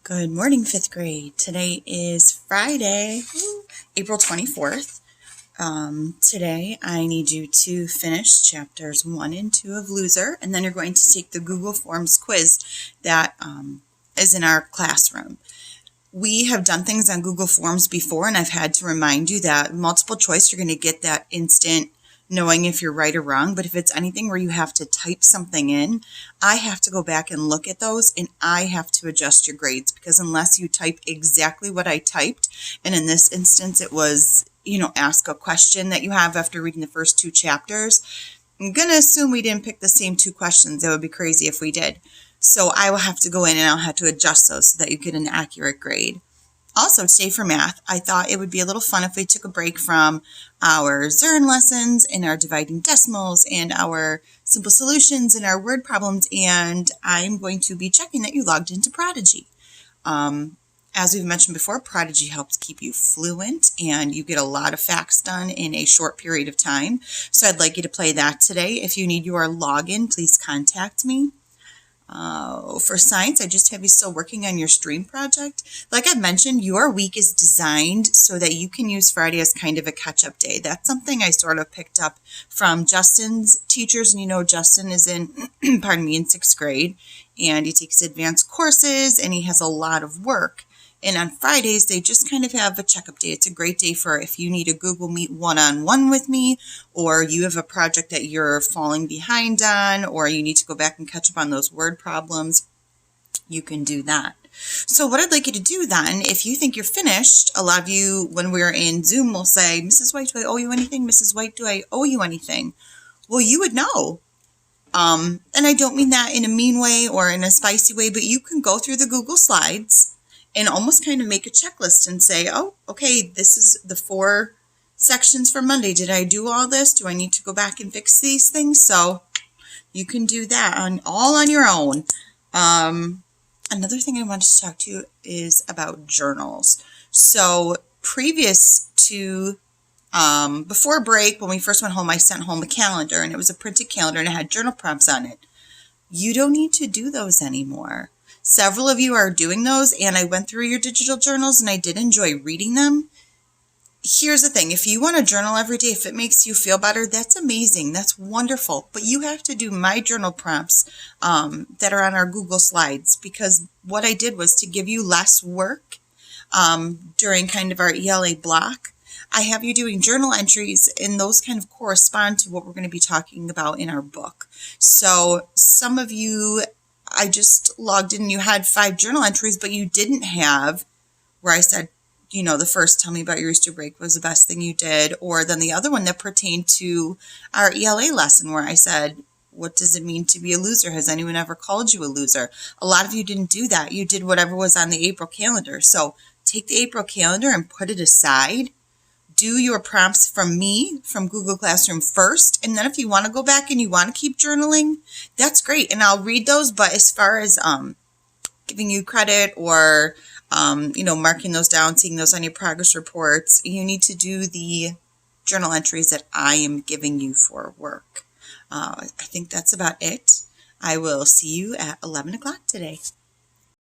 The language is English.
Good morning, 5th grade. Today is Friday, April 24th. Today I need you to finish chapters 1 and 2 of Loser, and then you're going to take the Google Forms quiz that is in our classroom. We have done things on Google Forms before, and I've had to remind you that multiple choice, you're going to get that instant knowing if you're right or wrong. But if it's anything where you have to type something in, I have to go back and look at those, and I have to adjust your grades, because unless you type exactly what I typed, and in this instance it was, ask a question that you have after reading the first 2 chapters, I'm going to assume we didn't pick the same 2 questions. That would be crazy if we did. So I will have to go in and I'll have to adjust those so that you get an accurate grade. Also, today for math, I thought it would be a little fun if we took a break from our Zern lessons and our dividing decimals and our simple solutions and our word problems, and I'm going to be checking that you logged into Prodigy. As we've mentioned before, Prodigy helps keep you fluent and you get a lot of facts done in a short period of time. So I'd like you to play that today. If you need your login, please contact me. For science, I just have you still working on your stream project. Like I mentioned, your week is designed so that you can use Friday as kind of a catch-up day. That's something I sort of picked up from Justin's teachers. And Justin is in, in 6th grade, and he takes advanced courses, and he has a lot of work. And on Fridays, they just kind of have a checkup day. It's a great day for if you need a Google Meet one-on-one with me, or you have a project that you're falling behind on, or you need to go back and catch up on those word problems, you can do that. So what I'd like you to do then, if you think you're finished, a lot of you, when we're in Zoom, will say, Mrs. White, do I owe you anything? Mrs. White, do I owe you anything? Well, you would know. And I don't mean that in a mean way or in a spicy way, but you can go through the Google Slides and almost kind of make a checklist and say, oh, okay, this is the 4 sections for Monday. Did I do all this? Do I need to go back and fix these things? So you can do that all on your own. Another thing I wanted to talk to you is about journals. So previous to, before break, when we first went home, I sent home a calendar, and it was a printed calendar, and it had journal prompts on it. You don't need to do those anymore. Several of you are doing those, and I went through your digital journals, and I did enjoy reading them. Here's the thing. If you want to journal every day, if it makes you feel better, that's amazing. That's wonderful. But you have to do my journal prompts that are on our Google Slides, because what I did was to give you less work during kind of our ELA block. I have you doing journal entries, and those kind of correspond to what we're going to be talking about in our book. So some of you, I just logged in and you had 5 journal entries, but you didn't have where I said, the first, tell me about your Easter break was the best thing you did. Or then the other one that pertained to our ELA lesson where I said, what does it mean to be a loser? Has anyone ever called you a loser? A lot of you didn't do that. You did whatever was on the April calendar. So take the April calendar and put it aside. Do your prompts from me, from Google Classroom first. And then if you want to go back and you want to keep journaling, that's great. And I'll read those. But as far as giving you credit or, marking those down, seeing those on your progress reports, you need to do the journal entries that I am giving you for work. I think that's about it. I will see you at 11 o'clock today.